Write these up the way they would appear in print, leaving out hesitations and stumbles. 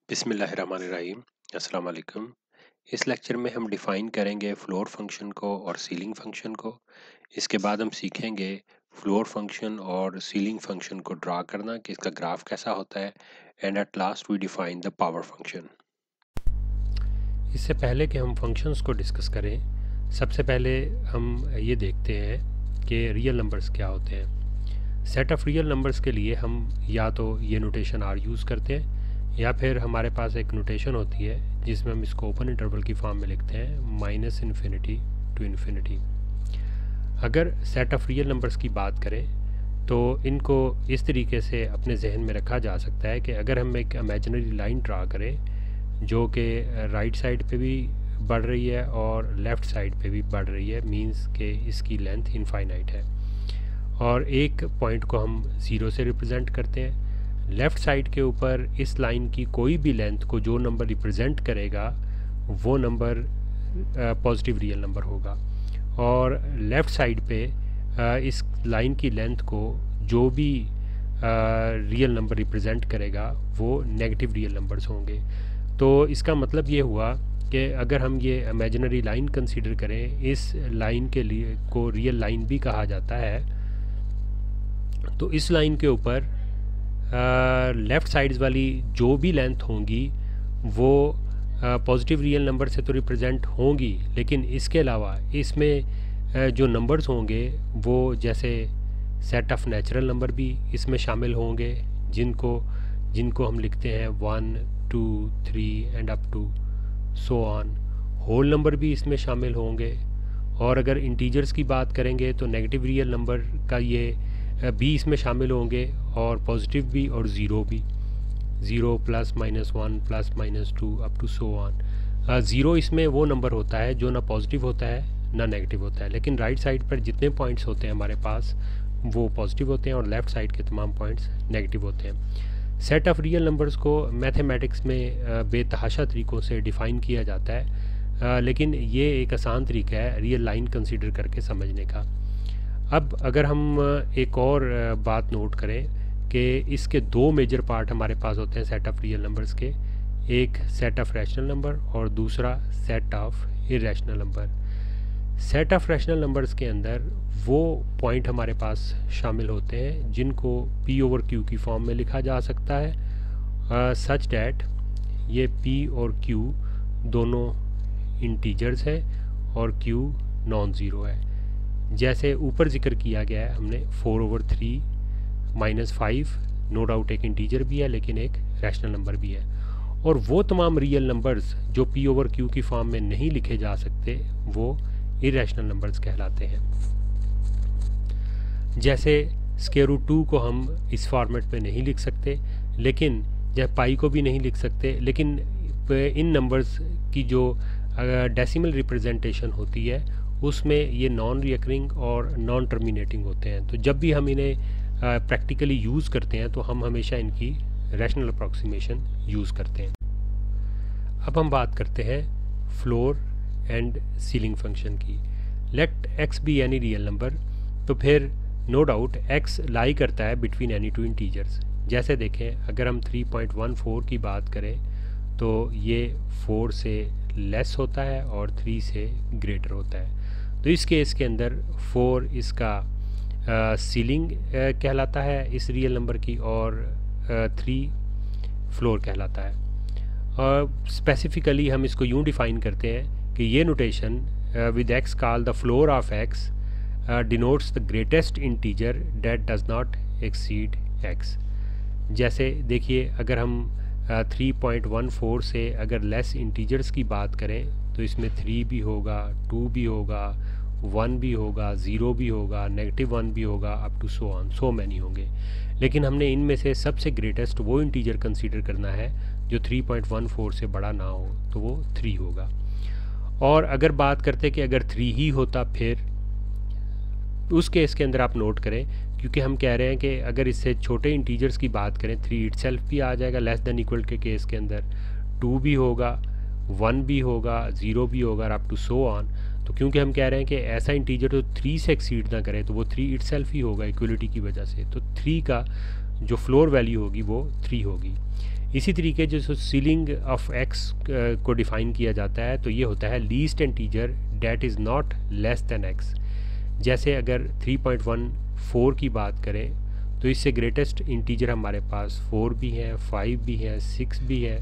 बिस्मिल्लाहिर्रहमानिर्रहीम। अस्सलाम वालेकुम। इस लेक्चर में हम डिफ़ाइन करेंगे फ्लोर फंक्शन को और सीलिंग फंक्शन को। इसके बाद हम सीखेंगे फ्लोर फंक्शन और सीलिंग फंक्शन को ड्रा करना कि इसका ग्राफ कैसा होता है। And at last we define the power function. इससे पहले कि हम फंक्शंस को डिस्कस करें, सबसे पहले हम ये देखते हैं कि रियल नंबर्स क्या होते हैं। सेट ऑफ रियल नंबर्स के लिए हम या तो ये नोटेशन आर यूज़ करते हैं या फिर हमारे पास एक नोटेशन होती है जिसमें हम इसको ओपन इंटरवल की फॉर्म में लिखते हैं -इन्फिनिटी टू इन्फिनिटी। अगर सेट ऑफ रियल नंबर्स की बात करें तो इनको इस तरीके से अपने जहन में रखा जा सकता है कि अगर हम एक इमेजिनरी लाइन ड्रा करें जो कि राइट साइड पे भी बढ़ रही है और लेफ़्ट साइड पे भी बढ़ रही है, मींस कि इसकी लेंथ इनफाइनाइट है, और एक पॉइंट को हम ज़ीरो से रिप्रेजेंट करते हैं। लेफ़्ट साइड के ऊपर इस लाइन की कोई भी लेंथ को जो नंबर रिप्रेजेंट करेगा वो नंबर पॉजिटिव रियल नंबर होगा, और लेफ़्ट साइड पे इस लाइन की लेंथ को जो भी रियल नंबर रिप्रेजेंट करेगा वो नेगेटिव रियल नंबर्स होंगे। तो इसका मतलब ये हुआ कि अगर हम ये इमेजिनरी लाइन कंसीडर करें, इस लाइन के लिए को रियल लाइन भी कहा जाता है, तो इस लाइन के ऊपर लेफ़्ट साइड्स वाली जो भी लेंथ होंगी वो पॉजिटिव रियल नंबर से तो रिप्रेजेंट होंगी, लेकिन इसके अलावा इसमें जो नंबर्स होंगे वो जैसे सेट ऑफ नेचुरल नंबर भी इसमें शामिल होंगे, जिनको हम लिखते हैं 1 2 3 and up to so on. Whole number भी इसमें शामिल होंगे, और अगर इंटीजर्स की बात करेंगे तो नेगेटिव रियल नंबर का ये भी इसमें शामिल होंगे, और पॉजिटिव भी और ज़ीरो भी, 0 +, -1 +, -2 up to so on. Zero इसमें वो नंबर होता है जो ना पॉजिटिव होता है ना नेगेटिव होता है, लेकिन राइट साइड पर जितने पॉइंट्स होते हैं हमारे पास वो पॉजिटिव होते हैं और लेफ़्ट साइड के तमाम पॉइंट्स नेगेटिव होते हैं। सेट ऑफ रियल नंबर्स को मैथमेटिक्स में बेतहाशा तरीक़ों से डिफ़ाइन किया जाता है, लेकिन ये एक आसान तरीका है रियल लाइन कंसीडर करके समझने का। अब अगर हम एक और बात नोट करें कि इसके दो मेजर पार्ट हमारे पास होते हैं सेट ऑफ रियल नंबर्स के, एक सेट ऑफ रैशनल नंबर और दूसरा set of irrational number. Set of rational numbers के अंदर वो पॉइंट हमारे पास शामिल होते हैं जिनको P/Q की फॉर्म में लिखा जा सकता है, सच डैट ये P और Q दोनों इंटीजर्स है और Q नॉन ज़ीरो है। जैसे ऊपर जिक्र किया गया है हमने 4/3 -5 नो डाउट एक इंटीजर भी है लेकिन एक रैशनल नंबर भी है, और वो तमाम रियल नंबर्स जो P/Q की फॉर्म में नहीं लिखे जा सकते वो इरेशनल नंबर्स कहलाते हैं। जैसे √2 को हम इस फॉर्मेट में नहीं लिख सकते, लेकिन जब पाई को भी नहीं लिख सकते, लेकिन इन नंबर्स की जो डेसिमल रिप्रेजेंटेशन होती है उसमें ये नॉन रिकरिंग और नॉन टर्मिनेटिंग होते हैं। तो जब भी हम इन्हें प्रैक्टिकली यूज़ करते हैं तो हम हमेशा इनकी रैशनल अप्रॉक्सीमेशन यूज़ करते हैं। अब हम बात करते हैं फ्लोर एंड सीलिंग फंक्शन की। Let x be any real number, तो फिर नो डाउट x लाई करता है बिटवीन एनी टू इंटीजर्स। जैसे देखें, अगर हम 3.14 की बात करें तो ये 4 से लेस होता है और 3 से ग्रेटर होता है। तो इस केस के अंदर 4 इसका सीलिंग कहलाता है इस रियल नंबर की, और 3 फ्लोर कहलाता है। और स्पेसिफिकली हम इसको यूँ डिफ़ाइन करते हैं कि ये notation with x call the floor of x denotes the greatest integer date does not exceed x। जैसे देखिए, अगर हम 3.14 से अगर लेस इंटीजर्स की बात करें तो इसमें 3 भी होगा, 2 भी होगा, 1 भी होगा, 0 भी होगा, -1 भी होगा, up to so on, so many होंगे। लेकिन हमने इनमें से सबसे ग्रेटेस्ट वो इंटीजर कंसीडर करना है जो 3.14 से बड़ा ना हो, तो वो 3 होगा। और अगर बात करते कि अगर 3 ही होता, फिर उस केस के अंदर आप नोट करें, क्योंकि हम कह रहे हैं कि अगर इससे छोटे इंटीजर्स की बात करें 3 इटसेल्फ भी आ जाएगा लेस देन इक्वल के केस के अंदर, 2 भी होगा, 1 भी होगा, 0 भी होगा, अप टू सो ऑन। तो क्योंकि हम कह रहे हैं कि ऐसा इंटीजर तो 3 से एक्सीड ना करे, तो वो 3 इटसेल्फ ही होगा इक्वलिटी की वजह से। तो 3 का जो फ्लोर वैल्यू होगी वो 3 होगी। इसी तरीके जो सीलिंग ऑफ एक्स को डिफ़ाइन किया जाता है तो ये होता है least integer that is not less than x. जैसे अगर 3.14 की बात करें तो इससे ग्रेटेस्ट इंटीजर हमारे पास 4 भी है, 5 भी है, 6 भी है,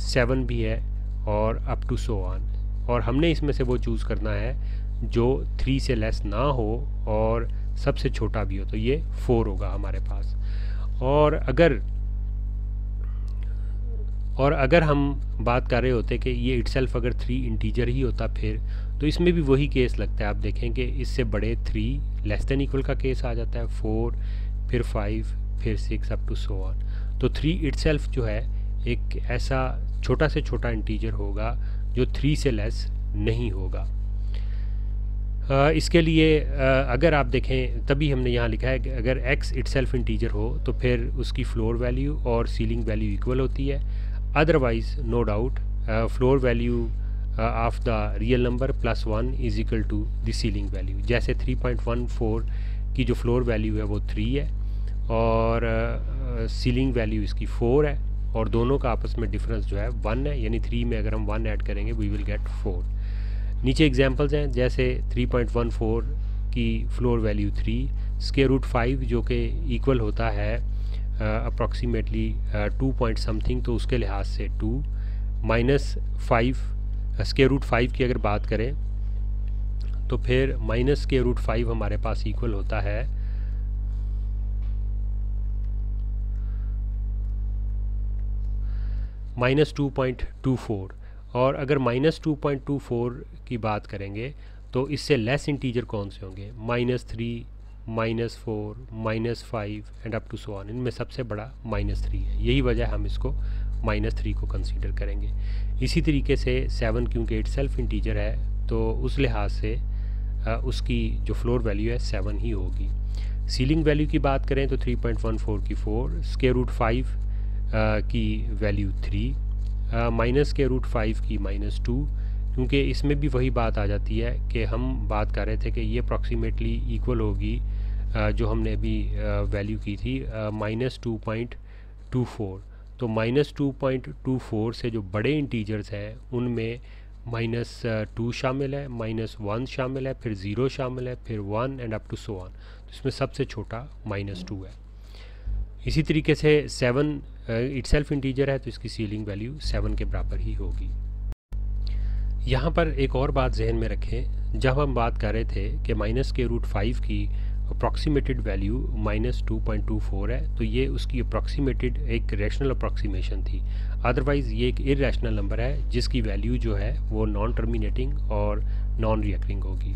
7 भी है और अप टू सो ऑन। और हमने इसमें से वो चूज़ करना है जो 3 से लेस ना हो और सबसे छोटा भी हो, तो ये 4 होगा हमारे पास। और अगर हम बात कर रहे होते कि ये इटसेल्फ अगर 3 इंटीजर ही होता फिर तो इसमें भी वही केस लगता है। आप देखें कि इससे बड़े 3 लेस देन इक्वल का केस आ जाता है, 4 फिर 5 फिर 6 अप टू सो ऑन। तो 3 इटसेल्फ जो है एक ऐसा छोटा से छोटा इंटीजर होगा जो 3 से लेस नहीं होगा। इसके लिए अगर आप देखें तभी हमने यहाँ लिखा है कि अगर x इटसेल्फ इंटीजर हो तो फिर उसकी फ्लोर वैल्यू और सीलिंग वैल्यू इक्वल होती है। Otherwise no doubt floor value of the real number plus 1 is equal to the ceiling value. जैसे 3.14 की जो फ्लोर वैल्यू है वो 3 है और सीलिंग वैल्यू इसकी 4 है और दोनों का आपस में डिफरेंस जो है 1 है, यानी 3 में अगर हम 1 ऐड करेंगे वी विल गेट 4। नीचे एग्जांपल्स हैं जैसे 3.14 की फ्लोर वैल्यू 3, स्क्वायर रूट 5 जो कि इक्वल होता है अप्रॉक्सीमेटली 2 पॉइंट समथिंग, तो उसके लिहाज से 2 माइनस 5 स्क्वायर रूट 5 की अगर बात करें तो फिर माइनस स्क्वायर रूट 5 हमारे पास इक्वल होता है माइनस 2.24। और अगर माइनस 2.24 की बात करेंगे तो इससे लेस इंटीजर कौन से होंगे, -3, -4, -5 and up to so on. इनमें सबसे बड़ा -3 है, यही वजह हम इसको -3 को कंसीडर करेंगे। इसी तरीके से 7 क्योंकि इटसेल्फ इंटीजर है तो उस लिहाज से उसकी जो फ्लोर वैल्यू है 7 ही होगी। सीलिंग वैल्यू की बात करें तो 3.14 की 4, स्क्वायर रूट 5 की वैल्यू 3, माइनस स्क्वायर रूट 5 की -2, क्योंकि इसमें भी वही बात आ जाती है कि हम बात कर रहे थे कि ये अप्रॉक्सीमेटली इक्वल होगी जो हमने अभी वैल्यू की थी -2.24। तो -2.24 से जो बड़े इंटीजर्स हैं उनमें -2 शामिल है, -1 शामिल है, फिर 0 शामिल है, फिर 1 and up to so on. तो इसमें सबसे छोटा -2 है। इसी तरीके से 7 इटसेल्फ इंटीजर है तो इसकी सीलिंग वैल्यू 7 के बराबर ही होगी। यहाँ पर एक और बात जहन में रखें, जब हम बात कर रहे थे कि -√5 की अप्रॉक्सीमेटेड वैल्यू -2.24 है तो ये उसकी अप्रॉक्सीमेटेड एक रैशनल अप्रॉक्सीमेशन थी, अदरवाइज़ ये एक इरैशनल नंबर है जिसकी वैल्यू जो है वो नॉन टर्मिनेटिंग और नॉन रिकरिंग होगी।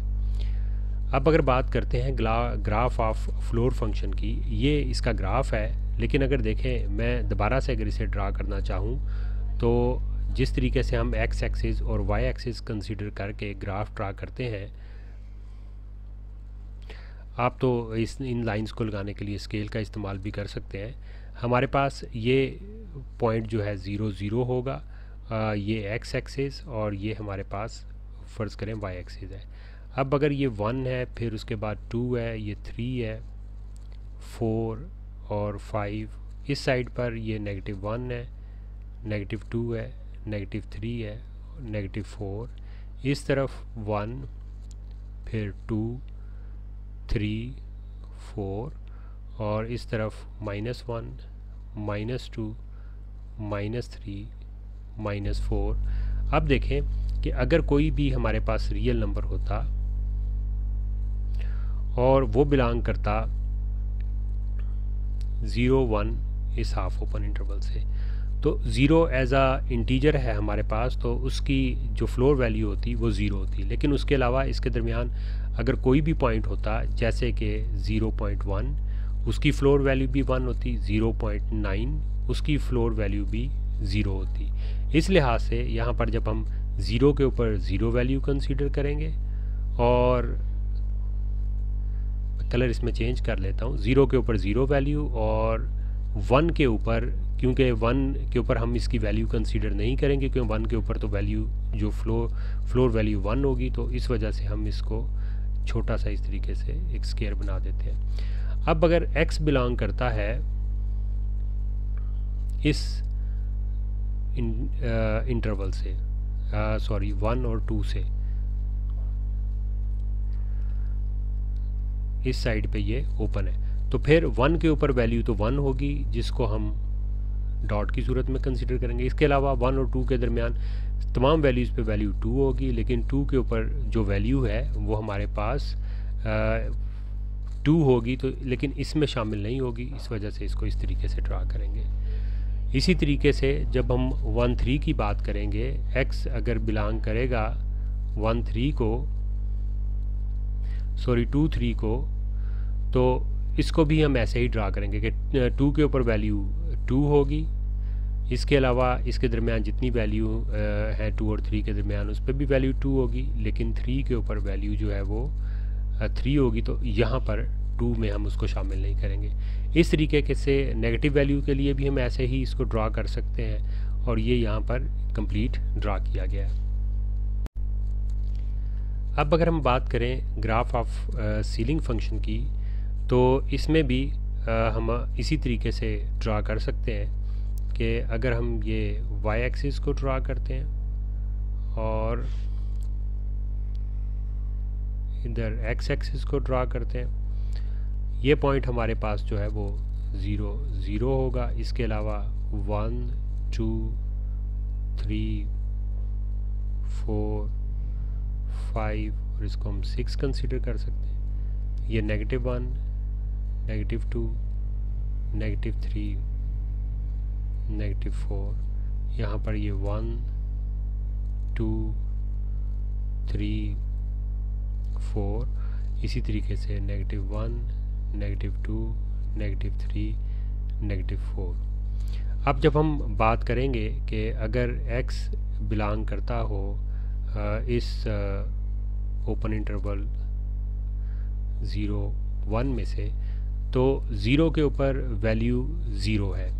अब अगर बात करते हैं ग्राफ ऑफ फ्लोर फंक्शन की, ये इसका ग्राफ है, लेकिन अगर देखें मैं दोबारा से अगर इसे ड्रा करना चाहूँ तो जिस तरीके से हम एक्स एक्सिस और वाई एक्सिस कंसीडर करके ग्राफ ड्रा करते हैं, आप तो इन लाइंस को लगाने के लिए स्केल का इस्तेमाल भी कर सकते हैं। हमारे पास ये पॉइंट जो है 0 0 होगा, ये एक्स एक्सिस और ये हमारे पास फ़र्ज़ करें वाई एक्सिस है। अब अगर ये 1 है, फिर उसके बाद 2 है, ये 3 है, 4 और 5, इस साइड पर ये -1 है, -2 है, -3 है, -4, इस तरफ 1, फिर 2, 3, 4 और इस तरफ -1, -2, -3, -4। अब देखें कि अगर कोई भी हमारे पास रियल नंबर होता और वो बिलोंग करता 0 1 इस हाफ ओपन इंटरवल से, तो 0 एज आ इंटीजर है हमारे पास, तो उसकी जो फ्लोर वैल्यू होती वो 0 होती। लेकिन उसके अलावा इसके दरमियान अगर कोई भी पॉइंट होता जैसे कि 0.1, उसकी फ्लोर वैल्यू भी 1 होती, 0.9 उसकी फ्लोर वैल्यू भी 0 होती। इस लिहाज से यहाँ पर जब हम 0 के ऊपर 0 वैल्यू कंसीडर करेंगे और कलर इसमें चेंज कर लेता हूँ, 0 के ऊपर 0 वैल्यू और 1 के ऊपर, क्योंकि 1 के ऊपर हम इसकी वैल्यू कंसीडर नहीं करेंगे क्योंकि 1 के ऊपर तो वैल्यू जो फ्लोर वैल्यू 1 होगी, तो इस वजह से हम इसको छोटा सा इस तरीके से एक स्क्वायर बना देते हैं। अब अगर x बिलोंग करता है इस इंटरवल से, सॉरी 1 और 2 से। इस साइड पे ये ओपन है, तो फिर 1 के ऊपर वैल्यू तो 1 होगी जिसको हम डॉट की सूरत में कंसीडर करेंगे। इसके अलावा 1 और 2 के दरमियान तमाम वैल्यूज़ पे वैल्यू 2 होगी, लेकिन 2 के ऊपर जो वैल्यू है वो हमारे पास 2 होगी, तो लेकिन इसमें शामिल नहीं होगी, इस वजह से इसको इस तरीके से ड्रा करेंगे। इसी तरीके से जब हम 1 3 की बात करेंगे, x अगर बिलोंग करेगा 1 3 को, सॉरी 2 3 को, तो इसको भी हम ऐसे ही ड्रा करेंगे कि 2 के ऊपर वैल्यू 2 होगी। इसके अलावा इसके दरमियान जितनी वैल्यू है 2 और 3 के दरमियान, उस पर भी वैल्यू 2 होगी, लेकिन 3 के ऊपर वैल्यू जो है वो 3 होगी, तो यहाँ पर 2 में हम उसको शामिल नहीं करेंगे। इस तरीके से नेगेटिव वैल्यू के लिए भी हम ऐसे ही इसको ड्रा कर सकते हैं, और ये यहाँ पर कंप्लीट ड्रा किया गया है। अब अगर हम बात करें ग्राफ ऑफ सीलिंग फंक्शन की, तो इसमें भी हम इसी तरीके से ड्रा कर सकते हैं कि अगर हम ये y एक्सिस को ड्रा करते हैं और इधर x एक्सिस को ड्रा करते हैं, ये पॉइंट हमारे पास जो है वो 0 0 होगा। इसके अलावा 1 2 3 4 5 और इसको हम 6 कंसीडर कर सकते हैं। ये -1 -2 -3 -4, यहाँ पर ये 1 2 3 4, इसी तरीके से -1 -2 -3 -4। अब जब हम बात करेंगे कि अगर x बिलोंग करता हो इस ओपन इंटरवल 0 1 में से, तो 0 के ऊपर वैल्यू 0 है,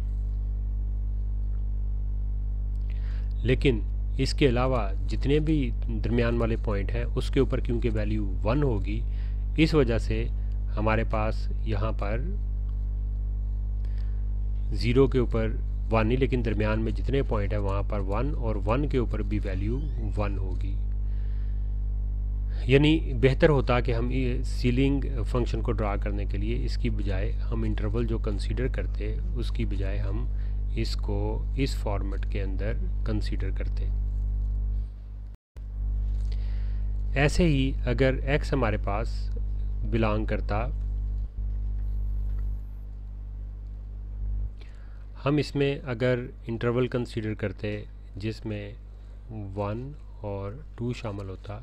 लेकिन इसके अलावा जितने भी दरमियान वाले पॉइंट हैं उसके ऊपर क्योंकि वैल्यू 1 होगी, इस वजह से हमारे पास यहाँ पर 0 के ऊपर 1 नहीं, लेकिन दरमियान में जितने पॉइंट है वहाँ पर 1 और 1 के ऊपर भी वैल्यू 1 होगी। यानी बेहतर होता कि हम सीलिंग फंक्शन को ड्रा करने के लिए इसकी बजाय हम इंटरवल जो कंसीडर करते, उसकी बजाय हम इसको इस फॉर्मेट के अंदर कंसीडर करते। ऐसे ही अगर x हमारे पास बिलोंग करता, हम इसमें अगर इंटरवल कंसीडर करते जिसमें 1 और 2 शामिल होता,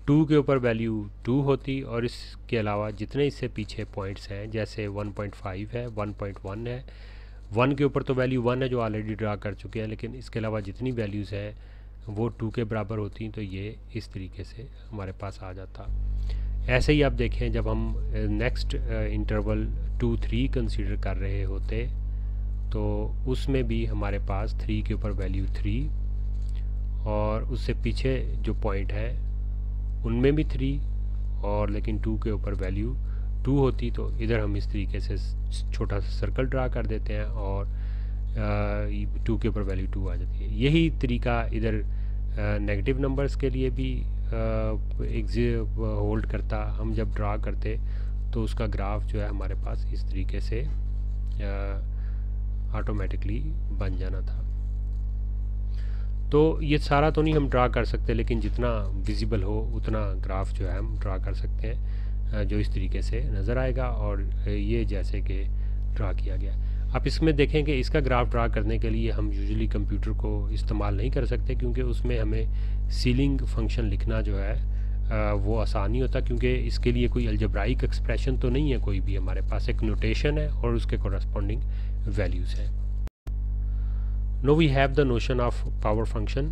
2 के ऊपर वैल्यू 2 होती, और इसके अलावा जितने इससे पीछे पॉइंट्स हैं जैसे 1.5 है 1.1 है, 1 के ऊपर तो वैल्यू 1 है जो ऑलरेडी ड्रा कर चुके हैं, लेकिन इसके अलावा जितनी वैल्यूज़ हैं वो 2 के बराबर होती हैं, तो ये इस तरीके से हमारे पास आ जाता। ऐसे ही आप देखें जब हम नेक्स्ट इंटरवल 2 3 कंसीडर कर रहे होते, तो उसमें भी हमारे पास 3 के ऊपर वैल्यू 3, और उससे पीछे जो पॉइंट है उनमें भी 3, और लेकिन 2 के ऊपर वैल्यू 2 होती, तो इधर हम इस तरीके से छोटा सा सर्कल ड्रा कर देते हैं और 2 के ऊपर वैल्यू 2 आ जाती है। यही तरीका इधर नेगेटिव नंबर्स के लिए भी होल्ड करता। हम जब ड्रा करते तो उसका ग्राफ जो है हमारे पास इस तरीके से ऑटोमेटिकली बन जाना था। तो ये सारा तो नहीं हम ड्रा कर सकते, लेकिन जितना विजिबल हो उतना ग्राफ जो है हम ड्रा कर सकते हैं, जो इस तरीके से नज़र आएगा, और ये जैसे कि ड्रा किया गया। आप इसमें देखें कि इसका ग्राफ ड्रा करने के लिए हम यूजुअली कंप्यूटर को इस्तेमाल नहीं कर सकते, क्योंकि उसमें हमें सीलिंग फंक्शन लिखना जो है वो आसान नहीं होता, क्योंकि इसके लिए कोई अलजेब्राइक एक्सप्रेशन तो नहीं है कोई भी, हमारे पास एक नोटेशन है और उसके कोरस्पॉन्डिंग वैल्यूज़ हैं। Now we have the notion of power function.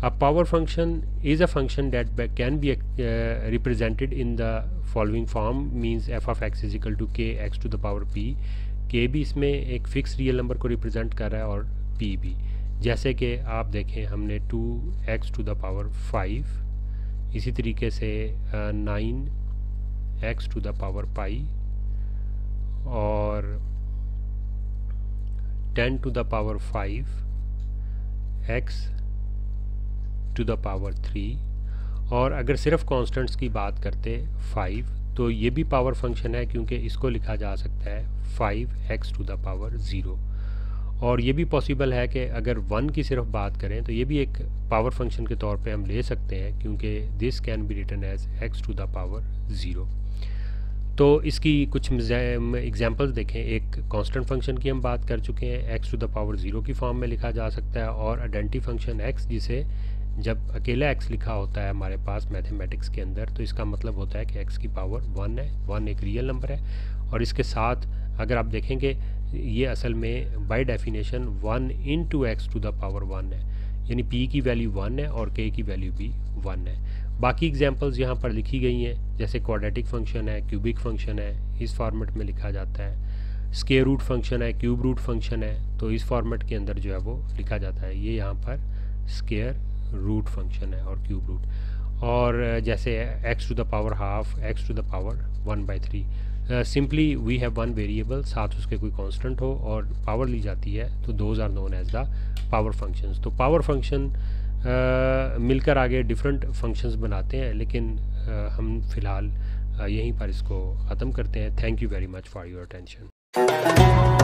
A power function is a function that can be represented in the following form, means f of x is equal to k x to the power p. k भी इसमें एक fix real number को represent कर रहा है और p भी। जैसे कि आप देखें हमने 2x to the power 5, इसी तरीके से 9x to the power pi और 10 to the power 5, x to the power 3, और अगर सिर्फ कांस्टेंट्स की बात करते 5, तो ये भी पावर फंक्शन है क्योंकि इसको लिखा जा सकता है 5x टू द पावर 0। और ये भी पॉसिबल है कि अगर 1 की सिर्फ बात करें तो ये भी एक पावर फंक्शन के तौर पे हम ले सकते हैं, क्योंकि this can be written as x to the power 0। तो इसकी कुछ एग्जांपल्स देखें। एक कांस्टेंट फंक्शन की हम बात कर चुके हैं, x टू द पावर 0 की फॉर्म में लिखा जा सकता है, और आइडेंटिटी फंक्शन x, जिसे जब अकेला x लिखा होता है हमारे पास मैथमेटिक्स के अंदर, तो इसका मतलब होता है कि x की पावर 1 है। 1 एक रियल नंबर है, और इसके साथ अगर आप देखेंगे ये असल में by definition 1 into x to the power 1 है, यानी p की वैल्यू 1 है और k की वैल्यू भी 1 है। बाकी एग्जांपल्स यहाँ पर लिखी गई हैं, जैसे क्वाड्रेटिक फंक्शन है, क्यूबिक फंक्शन है, इस फॉर्मेट में लिखा जाता है। स्क्वायर रूट फंक्शन है, क्यूब रूट फंक्शन है, तो इस फॉर्मेट के अंदर जो है वो लिखा जाता है। ये यहाँ पर स्क्वायर रूट फंक्शन है और क्यूब रूट। और जैसे x to the power half, x to the power 1/3, simply we have one variable, साथ उसके कोई कांस्टेंट हो और पावर ली जाती है, तो those are known as the power functions. तो पावर फंक्शन मिलकर आगे डिफरेंट फंक्शंस बनाते हैं, लेकिन हम फ़िलहाल यहीं पर इसको ख़त्म करते हैं। Thank you very much for your attention.